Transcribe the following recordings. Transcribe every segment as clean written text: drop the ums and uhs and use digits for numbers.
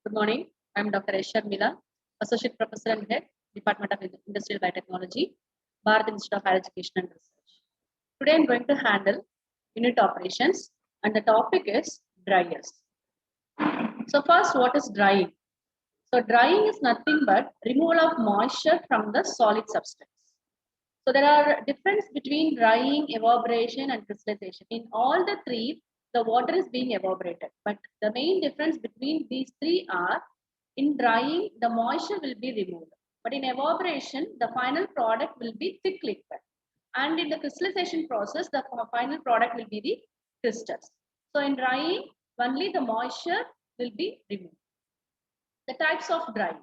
Good morning. I'm Dr. Aishar Mila, Associate Professor and Head, Department of Industrial Biotechnology, Bharat Institute of Higher Education and Research. Today I'm going to handle unit operations and the topic is dryers. So first, what is drying? So drying is nothing but removal of moisture from the solid substance. So there are difference between drying, evaporation and crystallization. In all the three, the water is being evaporated. But the main difference between these three are in drying, the moisture will be removed. But in evaporation, the final product will be thick liquid. And in the crystallization process, the final product will be the crystals. So in drying, only the moisture will be removed. The types of drying.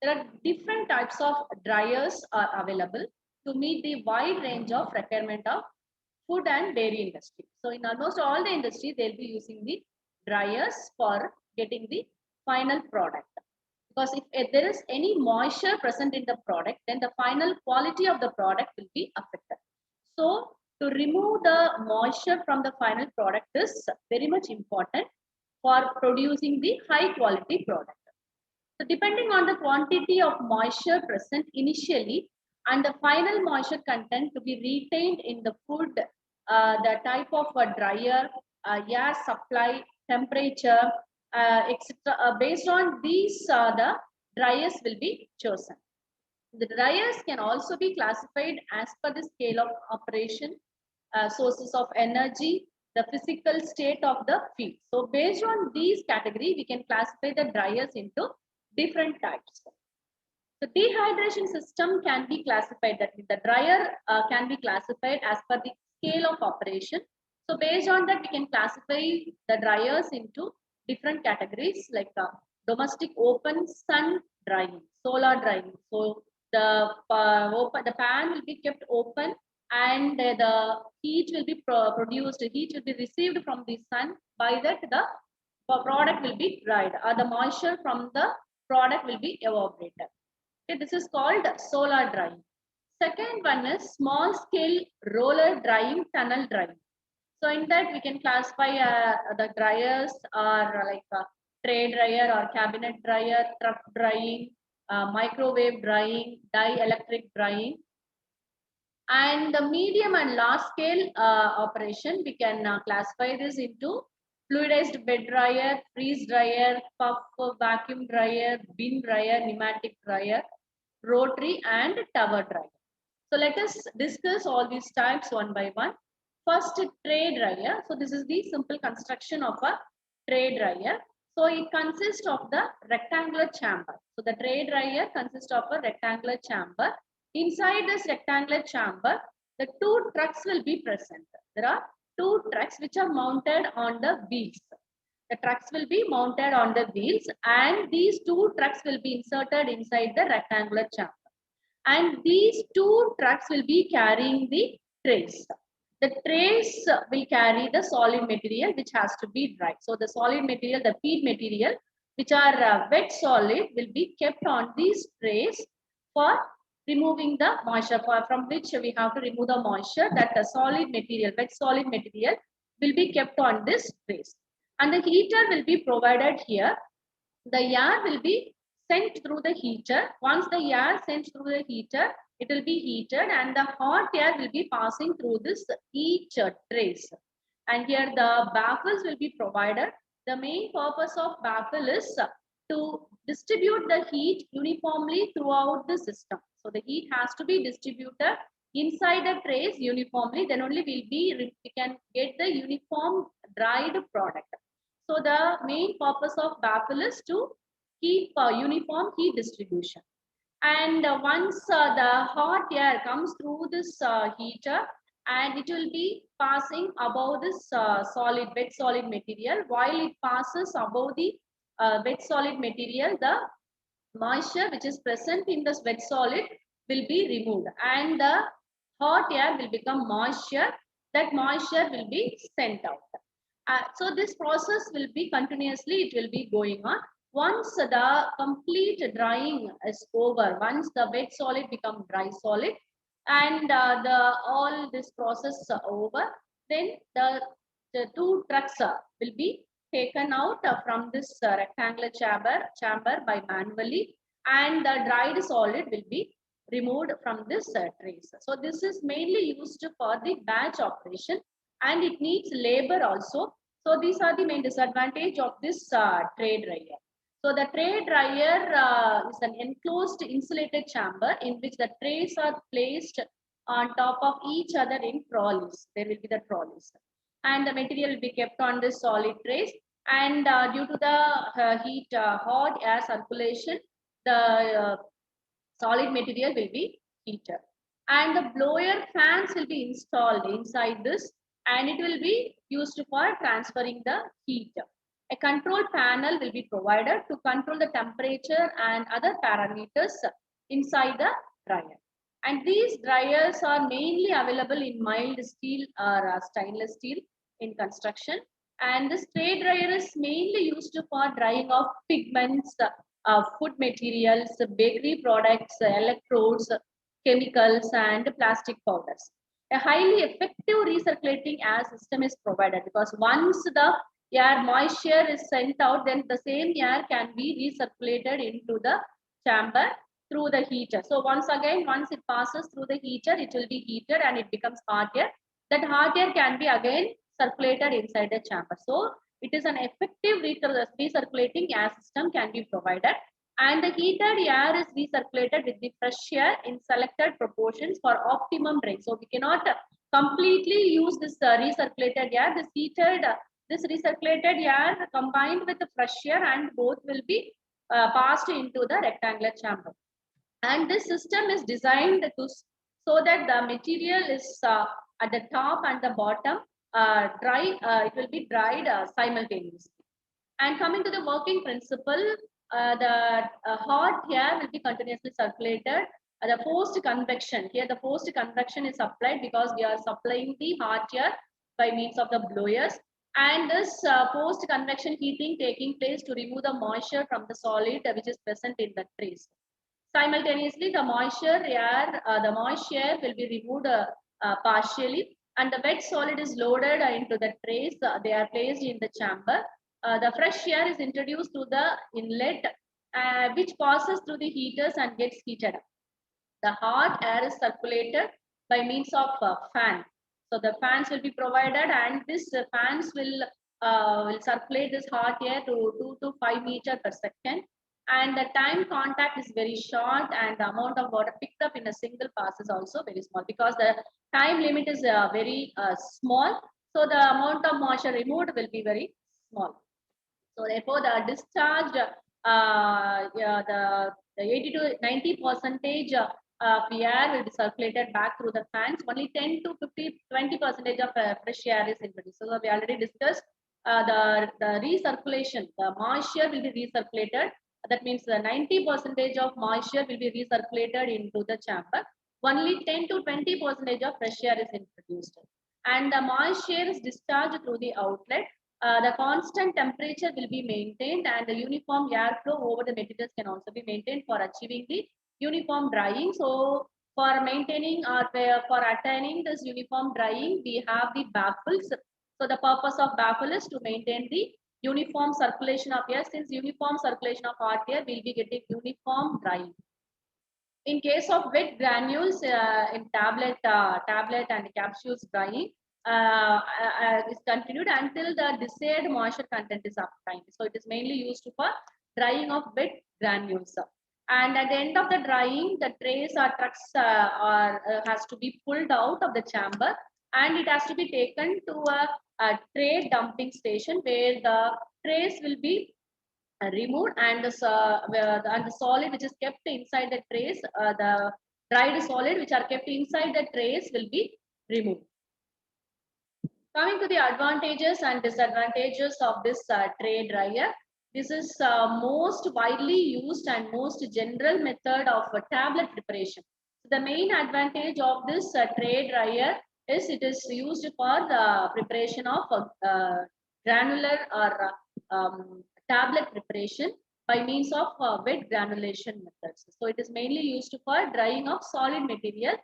There are different types of dryers are available to meet the wide range of requirement of food and dairy industry. So in almost all the industry, they'll be using the dryers for getting the final product. Because if there is any moisture present in the product, then the final quality of the product will be affected. So to remove the moisture from the final product is very much important for producing the high quality product. So depending on the quantity of moisture present initially and the final moisture content to be retained in the food, the type of a dryer, air supply, temperature, etc. Based on these, the dryers will be chosen. The dryers can also be classified as per the scale of operation, sources of energy, the physical state of the field. So based on these category, we can classify the dryers into different types. The dehydration system can be classified, that the dryer can be classified as per the scale of operation. So based on that, we can classify the dryers into different categories like domestic open sun drying, solar drying. So the pan will be kept open and the heat will be produced, heat will be received from the sun. By that, the product will be dried or the moisture from the product will be evaporated. Okay, this is called solar drying. Second one is small scale roller drying, tunnel drying. So in that we can classify the dryers are like tray dryer or cabinet dryer, truck drying, microwave drying, dielectric drying. And the medium and large scale operation, we can classify this into fluidized bed dryer, freeze dryer, puff vacuum dryer, bin dryer, pneumatic dryer, rotary and tower dryer. So let us discuss all these types one by one. First, tray dryer. So this is the simple construction of a tray dryer. So it consists of the rectangular chamber. So the tray dryer consists of a rectangular chamber. Inside this rectangular chamber, the two trucks will be present. There are two trucks which are mounted on the wheels. The trucks will be mounted on the wheels and these two trucks will be inserted inside the rectangular chamber. And these two trucks will be carrying the trays. The trays will carry the solid material which has to be dried. So the solid material, the feed material, which are wet solid, will be kept on these trays for removing the moisture, from which we have to remove the moisture. That the solid material, wet solid material, will be kept on this trays. And the heater will be provided here. The air will be sent through the heater. Once the air sent through the heater, it will be heated and the hot air will be passing through this each trays. And here the baffles will be provided. The main purpose of baffle is to distribute the heat uniformly throughout the system. So the heat has to be distributed inside the trays uniformly. Then only we can get the uniform dried product. So the main purpose of baffle is to keep uniform heat distribution. And once the hot air comes through this heater, and it will be passing above this wet solid material. While it passes above the wet solid material, the moisture which is present in this wet solid will be removed and the hot air will become moisture. That moisture will be sent out. So this process will be continuously, it will be going on. Once the complete drying is over, once the wet solid become dry solid and all this process over, then the two trucks will be taken out from this rectangular chamber by manually, and the dried solid will be removed from this trays. So this is mainly used for the batch operation, and it needs labor also. So these are the main disadvantage of this tray dryer. So the tray dryer is an enclosed insulated chamber in which the trays are placed on top of each other in trolleys. There will be the trolleys, and the material will be kept on this solid trays. And due to the hot air circulation, the solid material will be heated. And the blower fans will be installed inside this, and it will be used for transferring the heat. A control panel will be provided to control the temperature and other parameters inside the dryer. And these dryers are mainly available in mild steel or stainless steel in construction. And this tray dryer is mainly used for drying of pigments, food materials, bakery products, electrodes, chemicals, and plastic powders. A highly effective recirculating air system is provided because once the air moisture is sent out, then the same air can be recirculated into the chamber through the heater. So once again, once it passes through the heater, it will be heated and it becomes hot air. That hot air can be again circulated inside the chamber. So it is an effective recirculating air system can be provided, and the heated air is recirculated with the fresh air in selected proportions for optimum drain. So we cannot completely use this recirculated air. This recirculated air combined with the fresh air, and both will be passed into the rectangular chamber. And this system is designed to so that the material is at the top and the bottom dry. It will be dried simultaneously. And coming to the working principle, the hot air will be continuously circulated. The forced convection, here the forced convection is applied because we are supplying the hot air by means of the blowers. And this forced convection heating taking place to remove the moisture from the solid which is present in the trays. Simultaneously, the moisture will be removed partially, and the wet solid is loaded into the trays. They are placed in the chamber. The fresh air is introduced to the inlet, which passes through the heaters and gets heated up. The hot air is circulated by means of fan. So the fans will be provided, and this fans will circulate this hot air to 2 to 5 meters per second. And the time contact is very short, and the amount of water picked up in a single pass is also very small because the time limit is very small. So the amount of moisture removed will be very small. So therefore, the discharge, the 80 to 90 percentage of air will be circulated back through the fans. Only 10 to 20 percentage of fresh air is introduced. So we already discussed the recirculation. The moisture will be recirculated. That means the 90 percentage of moisture will be recirculated into the chamber. Only 10 to 20 percentage of fresh air is introduced, and the moisture is discharged through the outlet. The constant temperature will be maintained, and the uniform airflow over the materials can also be maintained for achieving the uniform drying. So for maintaining or for attaining this uniform drying, we have the baffles. So the purpose of baffle is to maintain the uniform circulation of air. Since uniform circulation of hot air, will be getting uniform drying. In case of wet granules in tablet and capsules drying, is continued until the desired moisture content is obtained. So it is mainly used for drying of wet granules. And at the end of the drying, the trays or trucks has to be pulled out of the chamber, and it has to be taken to a tray dumping station where the trays will be removed, and the solid which is kept inside the trays, the dried solid which are kept inside the trays will be removed. Coming to the advantages and disadvantages of this tray dryer, this is most widely used and most general method of tablet preparation. The main advantage of this tray dryer is it is used for the preparation of granular or tablet preparation by means of wet granulation methods. So it is mainly used for drying of solid material,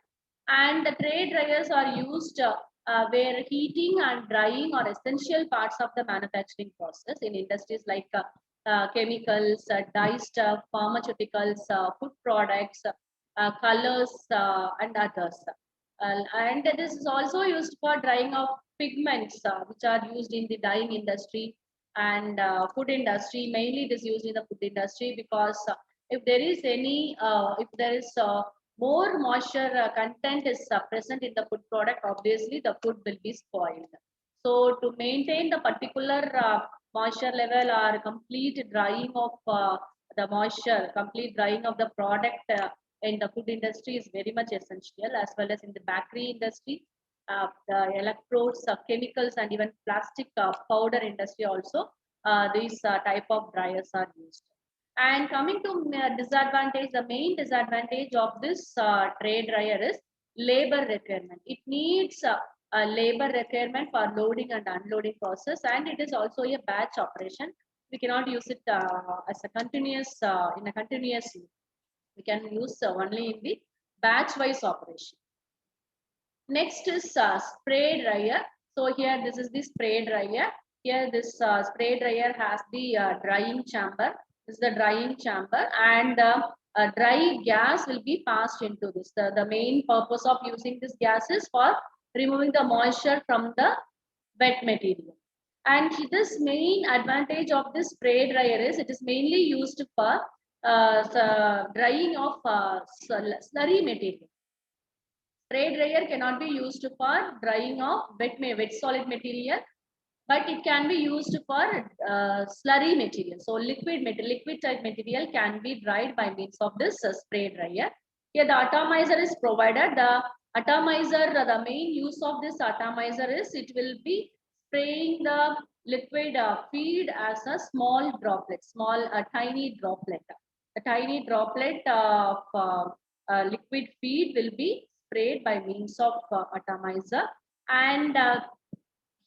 and the tray dryers are used where heating and drying are essential parts of the manufacturing process in industries like chemicals, dye stuff, pharmaceuticals, food products, colors, and others. And this is also used for drying of pigments, which are used in the dyeing industry and food industry. Mainly, it is used in the food industry because if there is any, if there is more moisture content is present in the food product, obviously the food will be spoiled. So to maintain the particular moisture level or complete drying of the moisture, complete drying of the product in the food industry is very much essential, as well as in the bakery industry, the electrodes, chemicals, and even plastic powder industry also. These type of dryers are used. And coming to disadvantage, the main disadvantage of this tray dryer is labor requirement. It needs a labor requirement for loading and unloading process, and it is also a batch operation. We cannot use it as a continuous in a continuous use. We can use only in the batch wise operation. Next is spray dryer. So here this is the spray dryer. Here this spray dryer has the drying chamber. This is the drying chamber, and dry gas will be passed into this. The main purpose of using this gas is for removing the moisture from the wet material. And this main advantage of this spray dryer is it is mainly used for drying of slurry material. Spray dryer cannot be used for drying of wet solid material, but it can be used for slurry material. So liquid type material can be dried by means of this spray dryer. Here the atomizer is provided. The atomizer, the main use of this atomizer is it will be spraying the liquid feed as a small droplet, tiny droplet. A tiny droplet of liquid feed will be sprayed by means of atomizer. And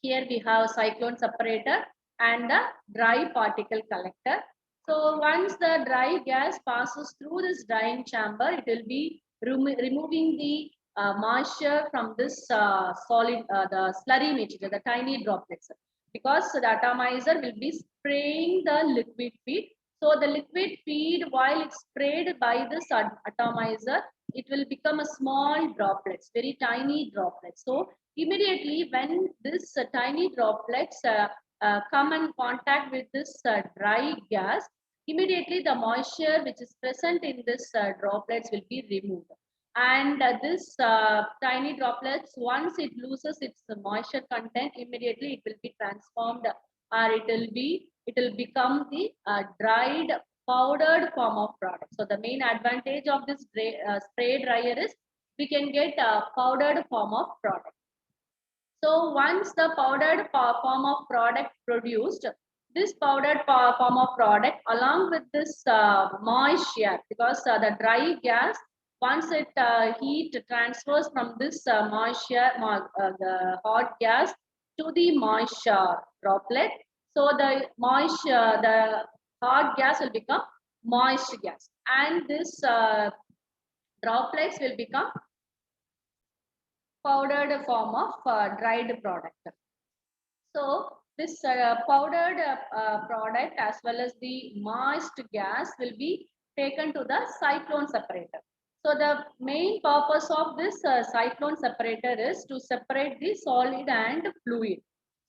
here we have cyclone separator and the dry particle collector. So once the dry gas passes through this drying chamber, it will be removing the moisture from this the slurry material, the tiny droplets. Because the atomizer will be spraying the liquid feed. So the liquid feed, while it's sprayed by this atomizer, it will become a small droplets, very tiny droplets. So immediately when this tiny droplets come in contact with this dry gas, immediately the moisture which is present in this droplets will be removed. And this tiny droplets, once it loses its moisture content, immediately it will be transformed, or it will become the dried powdered form of product. So the main advantage of this spray dryer is we can get a powdered form of product. So once the powdered form of product produced, this powdered form of product along with this moisture, because the dry gas, once it heat transfers from this moisture, the hot gas to the moisture droplet. So the moisture, the hot gas will become moist gas, and this droplets will become powdered form of dried product. So this powdered product as well as the moist gas will be taken to the cyclone separator. So the main purpose of this cyclone separator is to separate the solid and fluid.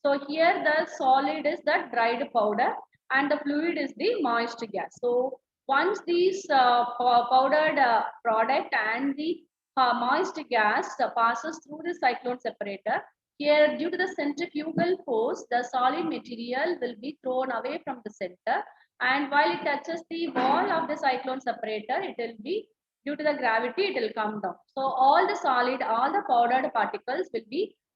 So here the solid is the dried powder and the fluid is the moist gas. So once these powdered product and the moist gas passes through the cyclone separator, here due to the centrifugal force, the solid material will be thrown away from the center, and while it touches the wall of the cyclone separator, it will be, due to the gravity, it will come down. So all the powdered particles will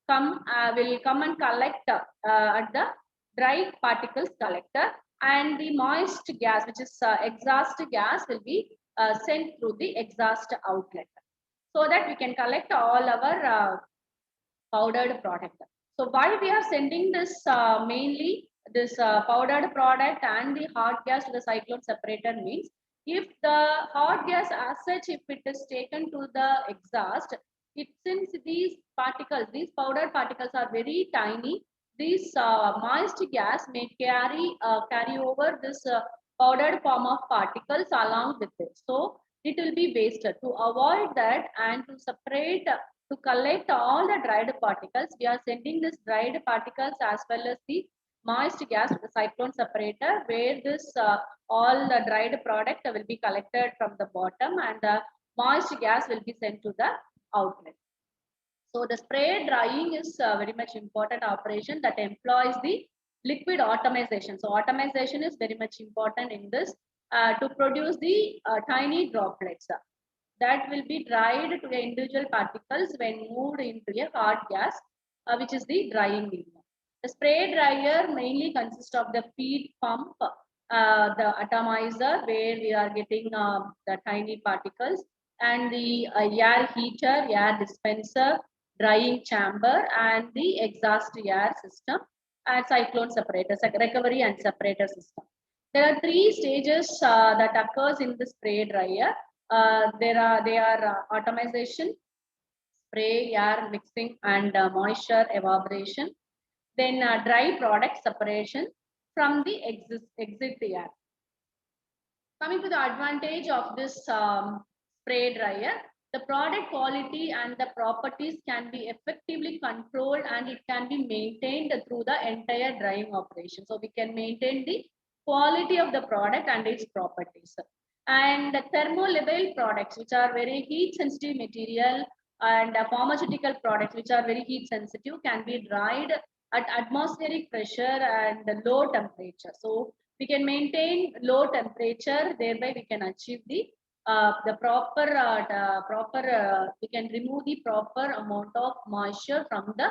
come and collect at the dry particles collector, and the moist gas, which is exhaust gas, will be sent through the exhaust outlet, so that we can collect all our powdered product. So why we are sending this mainly this powdered product and the hot gas to the cyclone separator means, if the hot gas as such, if it is taken to the exhaust, since these particles, these powder particles are very tiny, this moist gas may carry over this powdered form of particles along with it. So it will be wasted. To avoid that and to separate, to collect all the dried particles, we are sending this dried particles as well as the moist gas to the cyclone separator, where this all the dried product will be collected from the bottom and the moist gas will be sent to the outlet. So the spray drying is very much important operation that employs the liquid atomization. So atomization is very much important in this to produce the tiny droplets that will be dried to the individual particles when moved into a hard gas, which is the drying medium. The spray dryer mainly consists of the feed pump, the atomizer where we are getting the tiny particles, and the air heater, air dispenser, drying chamber, and the exhaust air system, and cyclone separator, recovery and separator system. There are three stages that occurs in the spray dryer. They are atomization, spray, air mixing, and moisture evaporation. Then dry product separation from the exit air. Coming to the advantage of this spray dryer, the product quality and the properties can be effectively controlled and it can be maintained through the entire drying operation. So we can maintain the quality of the product and its properties. And the thermolabile products, which are very heat sensitive material, and pharmaceutical products, which are very heat sensitive, can be dried at atmospheric pressure and low temperature. So we can maintain low temperature, thereby we can achieve the proper we can remove the proper amount of moisture from the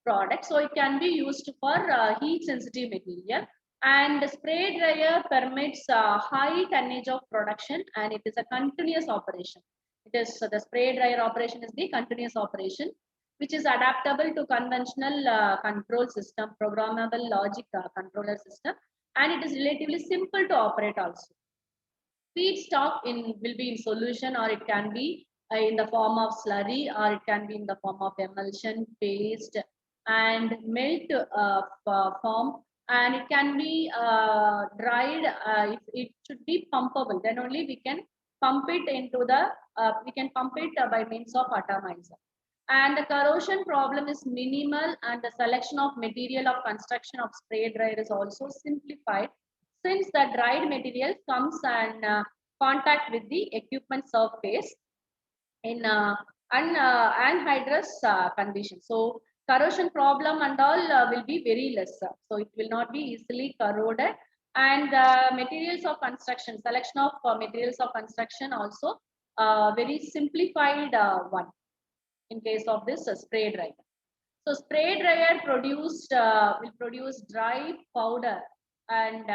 product. So it can be used for heat sensitive material. And the spray dryer permits high tonnage of production, and it is a continuous operation. It is the spray dryer operation is the continuous operation, which is adaptable to conventional control system, programmable logic controller system, and it is relatively simple to operate also. Feedstock will be in solution, or it can be in the form of slurry, or it can be in the form of emulsion, paste, and melt form, and it can be dried. It should be pumpable. Then only we can pump it into the by means of atomizer. And the corrosion problem is minimal, and the selection of material of construction of spray dryer is also simplified, since the dried material comes and contact with the equipment surface in anhydrous condition. So corrosion problem and all will be very less. So it will not be easily corroded. And materials of construction, selection of materials of construction also very simplified one in case of this spray dryer. So spray dryer will produce dry powder and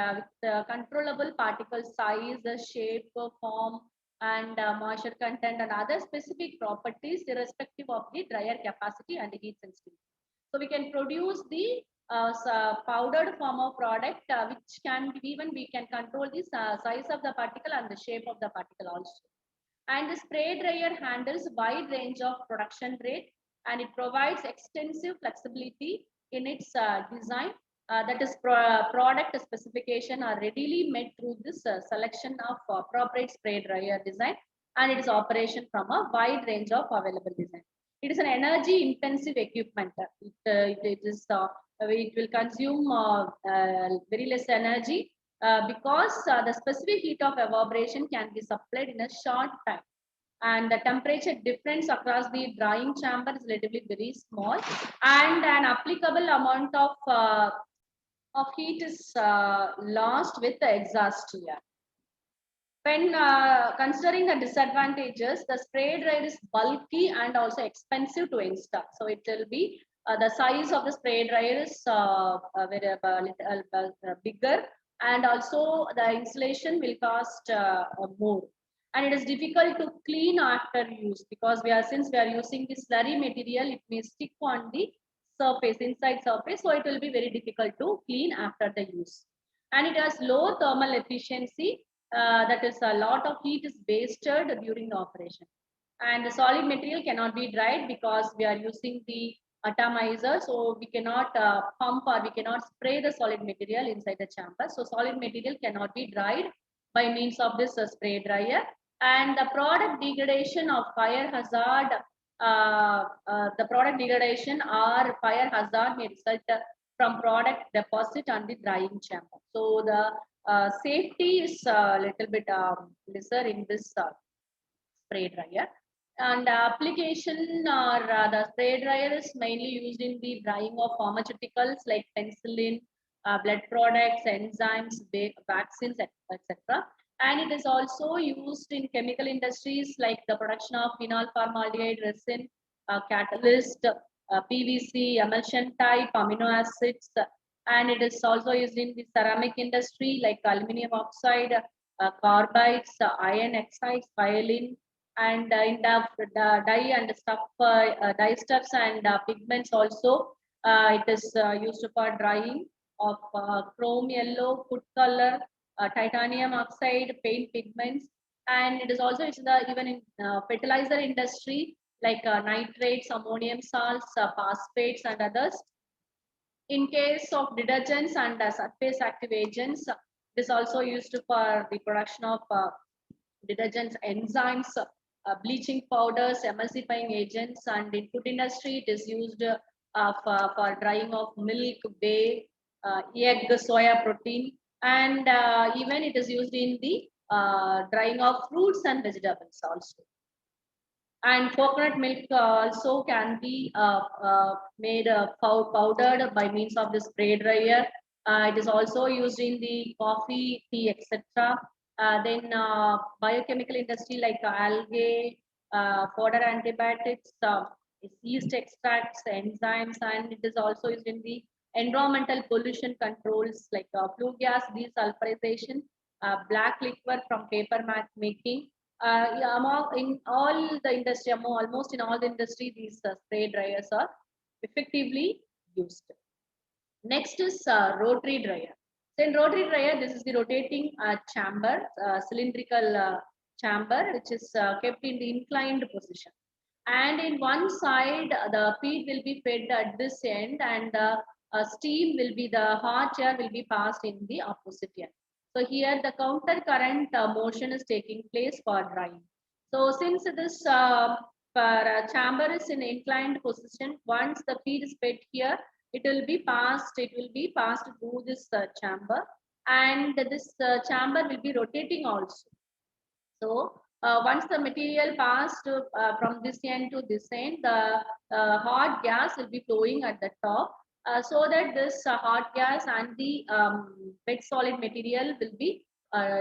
with controllable particle size, shape, form, and moisture content and other specific properties irrespective of the dryer capacity and the heat sensitivity. So we can produce the powdered form of product, which can be, even we can control the size of the particle and the shape of the particle also. And the spray dryer handles wide range of production rate, and it provides extensive flexibility in its design. That is product specification are readily met through this selection of appropriate spray dryer design, and its operation from a wide range of available design. It is an energy intensive equipment. It will consume very less energy because the specific heat of evaporation can be supplied in a short time, and the temperature difference across the drying chamber is relatively very small, and an applicable amount of heat is lost with the exhaust air. When considering the disadvantages, the spray dryer is bulky and also expensive to install. So it will be the size of the spray dryer is very bigger, and also the installation will cost more. And it is difficult to clean after use, because since we are using the slurry material, it may stick on the surface, inside surface, so it will be very difficult to clean after the use. And it has low thermal efficiency, that is a lot of heat is wasted during the operation. And the solid material cannot be dried because we are using the atomizer, so we cannot pump or we cannot spray the solid material inside the chamber. So solid material cannot be dried by means of this spray dryer. And the product degradation of fire hazard, the product degradation or fire hazard may result from product deposit on the drying chamber. So the safety is a little bit lesser in this spray dryer. And application or the spray dryer is mainly used in the drying of pharmaceuticals like penicillin, blood products, enzymes, vaccines, etc. And it is also used in chemical industries like the production of phenol formaldehyde resin, catalyst, PVC, emulsion type, amino acids. And it is also used in the ceramic industry like aluminum oxide, carbides, iron oxides, violin, and in the dye and stuff, dye stuffs and pigments also. It is used for drying of chrome yellow, food color, titanium oxide, paint pigments, and it is also used in the, even in fertilizer industry like nitrates, ammonium salts, phosphates, and others. In case of detergents and surface active agents, it is also used for the production of detergents, enzymes, bleaching powders, emulsifying agents, and in food industry it is used for drying of milk, whey, egg, soya protein, and even it is used in the drying of fruits and vegetables also. And coconut milk also can be made powdered by means of the spray dryer. It is also used in the coffee, tea, etc. Then biochemical industry like algae, fodder antibiotics, yeast extracts, enzymes, and it is also used in the environmental pollution controls like flue gas desulfurization, black liquor from paper mat making. Yeah, among in all the industry, almost in all the industry, these spray dryers are effectively used. Next is rotary dryer. So in rotary dryer, this is the rotating chamber, cylindrical chamber, which is kept in the inclined position. And in one side, the feed will be fed at this end, and the steam will be, the hot air will be passed in the opposite end. So here the counter current motion is taking place for drying. So since this chamber is in inclined position, once the feed is fed here, it will be passed through this chamber, and this chamber will be rotating also. So once the material passed from this end to this end, the hot gas will be flowing at the top, so that this hot gas and the wet solid material will be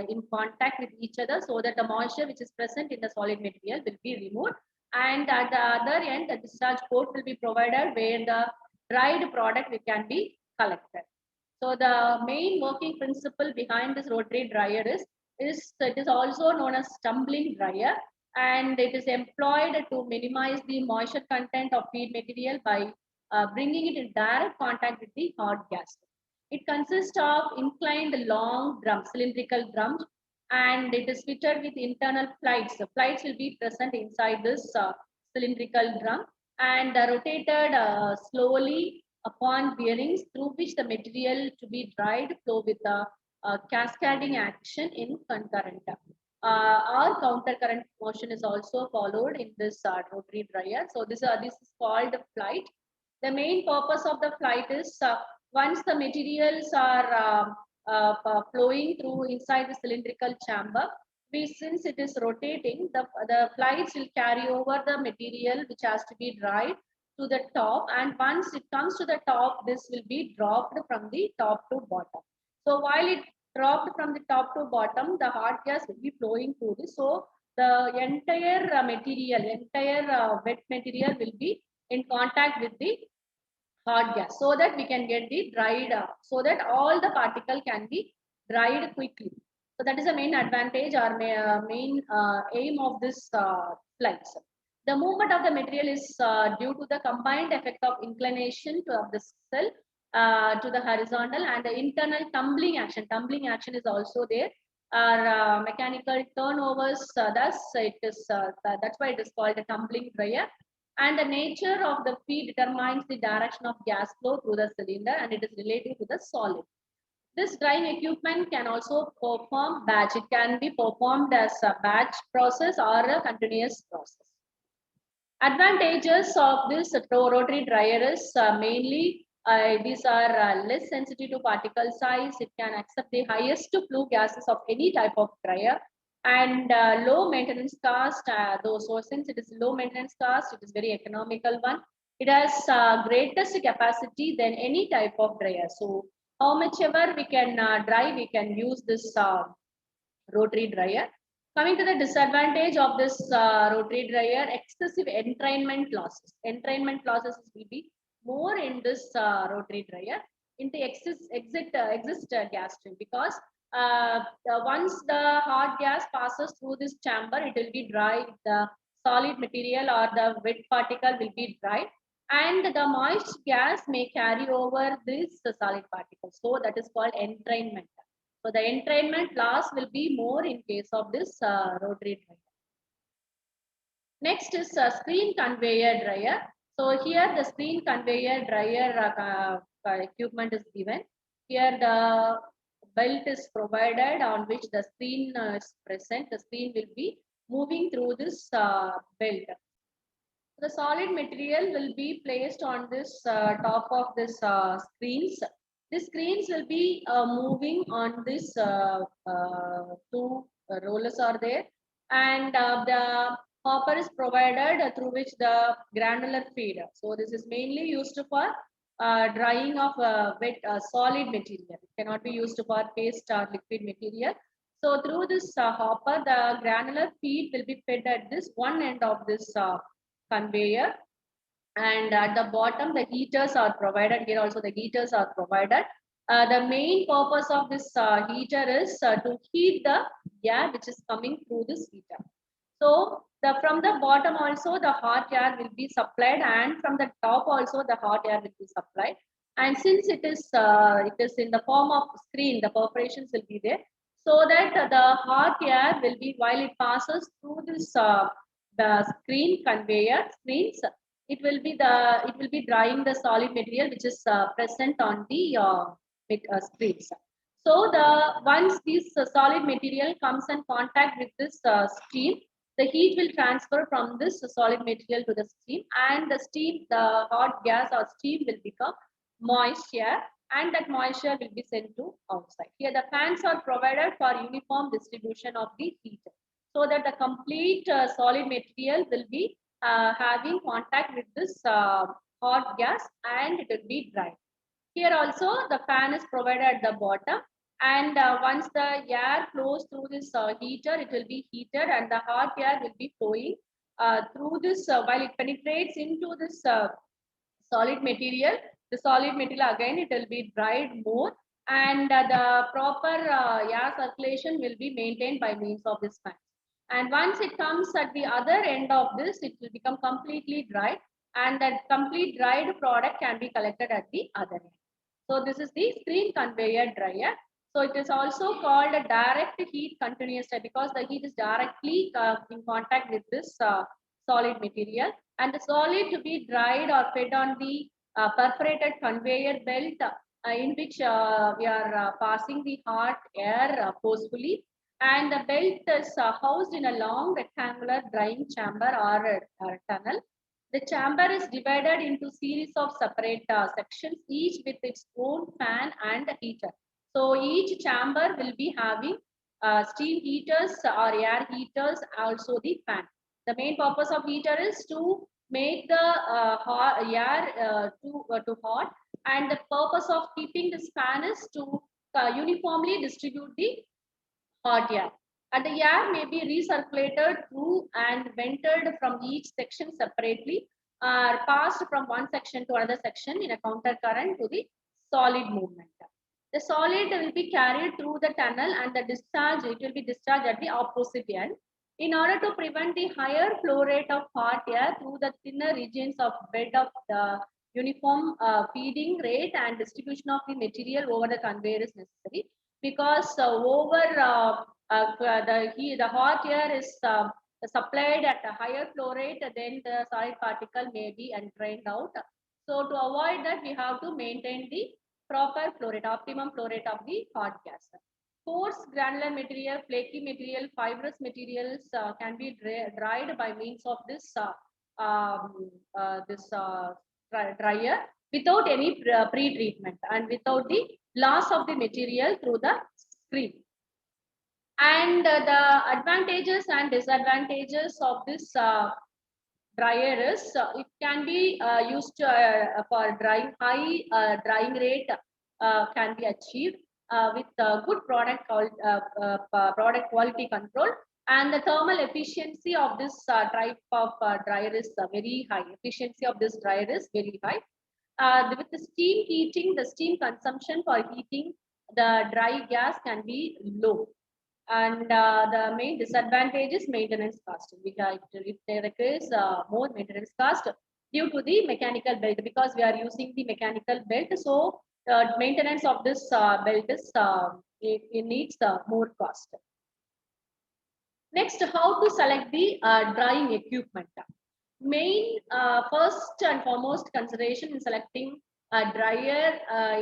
in contact with each other, so that the moisture which is present in the solid material will be removed. And at the other end, the discharge port will be provided where the dried product can be collected. So the main working principle behind this rotary dryer is it is also known as tumbling dryer, and it is employed to minimize the moisture content of feed material by bringing it in direct contact with the hot gas. It consists of inclined long drums, cylindrical drums, and it is fitted with internal flights. The flights will be present inside this cylindrical drum and rotated slowly upon bearings, through which the material to be dried flow with a cascading action in concurrent. Or counter current motion is also followed in this rotary dryer. So this is called flight. The main purpose of the flight is once the materials are flowing through inside the cylindrical chamber, since it is rotating, the flights will carry over the material which has to be dried to the top, and once it comes to the top, this will be dropped from the top to bottom. So while it dropped from the top to bottom, the hot gas will be flowing through this. So the entire wet material will be in contact with the hot gas, so that we can get the dried, so that all the particle can be dried quickly. So that is the main advantage or main aim of this flights. The movement of the material is due to the combined effect of inclination of the cell to the horizontal and the internal tumbling action. Tumbling action is also there. or mechanical turnovers. Thus, that's why it is called a tumbling dryer. And the nature of the feed determines the direction of gas flow through the cylinder, and it is related to the solid. This drying equipment can also perform batch. It can be performed as a batch process or a continuous process. Advantages of this rotary dryer is mainly these are less sensitive to particle size. It can accept the highest flue gases of any type of dryer, and low maintenance cost. So since it is low maintenance cost, it is very economical one. It has greatest capacity than any type of dryer. So how much ever we can dry, we can use this rotary dryer. Coming to the disadvantage of this rotary dryer, excessive entrainment losses. Entrainment losses will be more in this rotary dryer into exit gas stream, because once the hot gas passes through this chamber, it will be dry. The solid material or the wet particle will be dry, and the moist gas may carry over this solid particle. So that is called entrainment. So the entrainment loss will be more in case of this rotary dryer. Next is screen conveyor dryer. So here the screen conveyor dryer equipment is given. Here the belt is provided on which the screen is present. The screen will be moving through this belt. The solid material will be placed on this top of this screens. The screens will be moving on this two rollers are there, and the hopper is provided through which the granular feed. So this is mainly used for drying of wet solid material. It cannot be used for paste or liquid material. So through this hopper, the granular feed will be fed at this one end of this conveyor, and at the bottom the heaters are provided. Here also the heaters are provided. The main purpose of this heater is to heat the air which is coming through this heater. So from the bottom also the hot air will be supplied, and from the top also the hot air will be supplied. And since it is in the form of screen, the perforations will be there, so that the hot air will be, while it passes through this the screen conveyor screens, it will be drying the solid material which is present on the screens. So the once this solid material comes in contact with this steam, the heat will transfer from this solid material to the steam, and the hot gas or steam will become moisture, and that moisture will be sent to outside. Here the fans are provided for uniform distribution of the heat, so that the complete solid material will be having contact with this hot gas, and it will be dry. Here also the fan is provided at the bottom, and once the air flows through this heater, it will be heated, and the hot air will be flowing through this while it penetrates into this solid material. The solid material again it will be dried more, and the proper air circulation will be maintained by means of this fan. And once it comes at the other end of this, it will become completely dry, and that complete dried product can be collected at the other end. So this is the screen conveyor dryer. So it is also called a direct heat continuous dryer, because the heat is directly in contact with this solid material, and the solid to be dried or fed on the perforated conveyor belt, in which we are passing the hot air forcefully, and the belt is housed in a long rectangular drying chamber or tunnel. The chamber is divided into series of separate sections, each with its own fan and heater. So each chamber will be having steam heaters or air heaters, also the fan. The main purpose of heater is to make the air to hot, and the purpose of keeping this fan is to uniformly distribute the hot air. And the air may be recirculated through and vented from each section separately, or passed from one section to another section in a counter current to the solid movement. The solid will be carried through the tunnel, and it will be discharged at the opposite end. In order to prevent the higher flow rate of hot air through the thinner regions of bed of the uniform feeding rate and distribution of the material over the conveyor is necessary, because over The hot air is supplied at a higher flow rate, then the solid particle may be drained out. So to avoid that, we have to maintain the proper flow rate, optimum flow rate of the hot gas. Coarse granular material, flaky material, fibrous materials can be dried by means of this dryer without any pre-treatment and without the loss of the material through the screen. And the advantages and disadvantages of this dryer is it can be used for drying. High drying rate can be achieved with good product quality control, and the thermal efficiency of this type of dryer is very high. Efficiency of this dryer is very high. With the steam heating, the steam consumption for heating the dry gas can be low. And the main disadvantage is maintenance cost. If there is more maintenance cost due to the mechanical belt, because we are using the mechanical belt, so maintenance of this belt is it needs more cost. Next, how to select the drying equipment. Main first and foremost consideration in selecting a dryer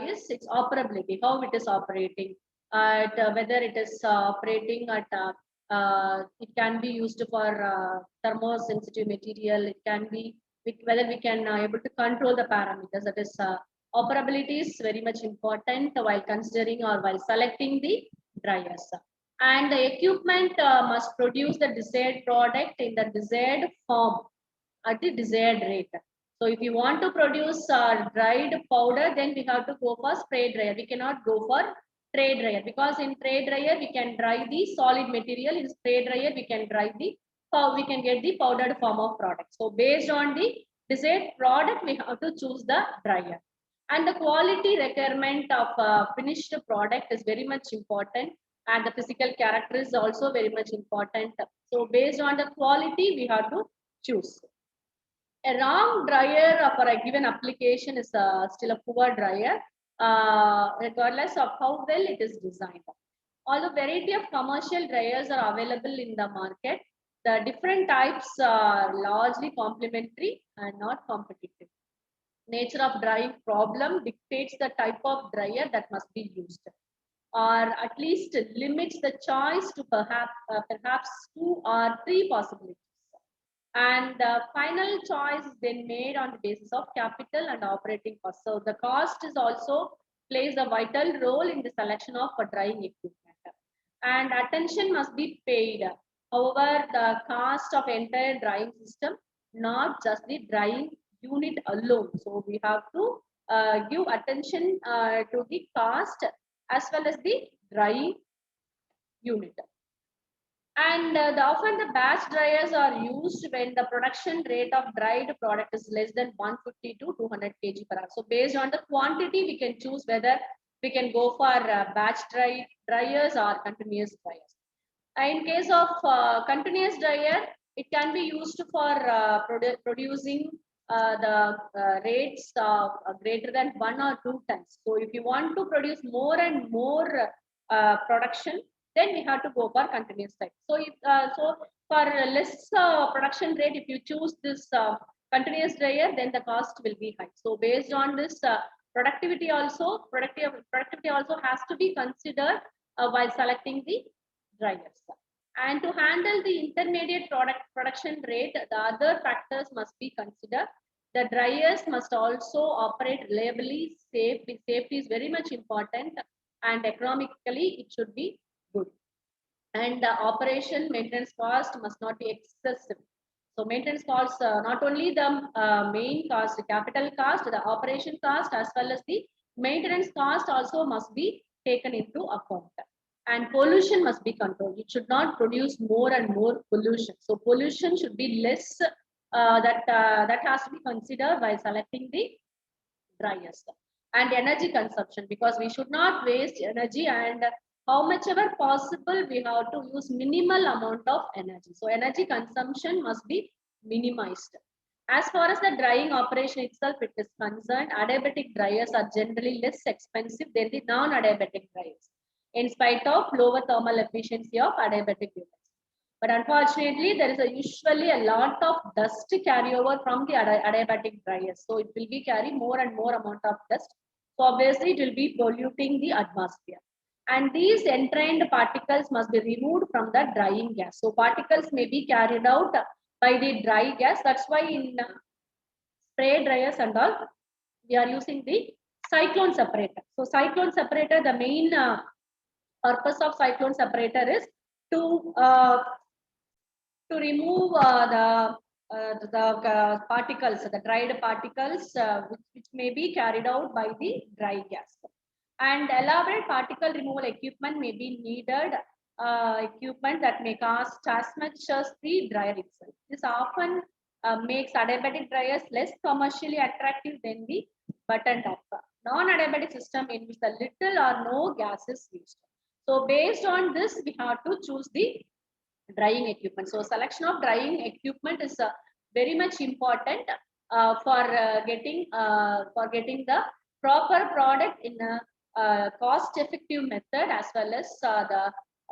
is its operability, how it is operating, whether it is operating at it can be used for thermosensitive material. It can be whether we can able to control the parameters. That is operability is very much important while considering or while selecting the dryers. And the equipment must produce the desired product in the desired form at the desired rate. So if you want to produce dried powder, then we have to go for spray dryer. We cannot go for tray dryer, because in tray dryer we can dry the solid material. In spray dryer we can get the powdered form of product. So based on the desired product, we have to choose the dryer. And the quality requirement of finished product is very much important, and the physical character is also very much important. So based on the quality, we have to choose. A wrong dryer for a given application is still a poor dryer, regardless of how well it is designed. Although variety of commercial dryers are available in the market, the different types are largely complementary and not competitive. Nature of drying problem dictates the type of dryer that must be used, or at least limits the choice to perhaps 2 or 3 possibilities. And the final choice is then made on the basis of capital and operating cost. So the cost is also plays a vital role in the selection of a drying equipment, and attention must be paid. However, the cost of entire drying system, not just the drying unit alone. So we have to give attention to the cost as well as the drying unit. And often the batch dryers are used when the production rate of dried product is less than 150 to 200 kg per hour. So based on the quantity, we can choose whether we can go for batch dryers or continuous dryers. In case of continuous dryer, it can be used for producing the rates greater than 1 or 2 tons. So if you want to produce more and more production, then we have to go for continuous type. So if for less production rate, if you choose this continuous dryer, then the cost will be high. So based on this productivity also has to be considered while selecting the dryers. And to handle the intermediate production rate, the other factors must be considered. The dryers must also operate reliably, safely. Safety is very much important, and economically it should be good. And the operation maintenance cost must not be excessive. So maintenance costs, not only the main cost, the capital cost, the operation cost, as well as the maintenance cost also must be taken into account. And pollution must be controlled. It should not produce more and more pollution. So pollution should be less. That has to be considered while selecting the dryers. And energy consumption, because we should not waste energy, and how much ever possible we have to use minimal amount of energy. So energy consumption must be minimized. As far as the drying operation itself it is concerned, adiabatic dryers are generally less expensive than the non-adiabatic dryers. in spite of lower thermal efficiency of adiabatic units. But unfortunately, there is usually a lot of dust carryover from the adiabatic dryers. So it will be carry more and more amount of dust. So obviously it will be polluting the atmosphere. And these entrained particles must be removed from the drying gas. So particles may be carried out by the dry gas. That's why in spray dryers and all, we are using the cyclone separator. So cyclone separator, the main purpose of cyclone separator is to remove the particles, the dried particles, which may be carried out by the dry gas. And elaborate particle removal equipment may be needed, equipment that may cost as much as the dryer itself. This often makes adiabatic dryers less commercially attractive than the button top non-adiabatic system in which the little or no gas is used. So based on this, we have to choose the drying equipment. So selection of drying equipment is very much important for getting the proper product in a cost-effective method, as well as the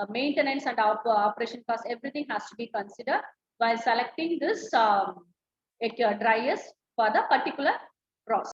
maintenance and operation cost. Everything has to be considered while selecting this dryers for the particular process.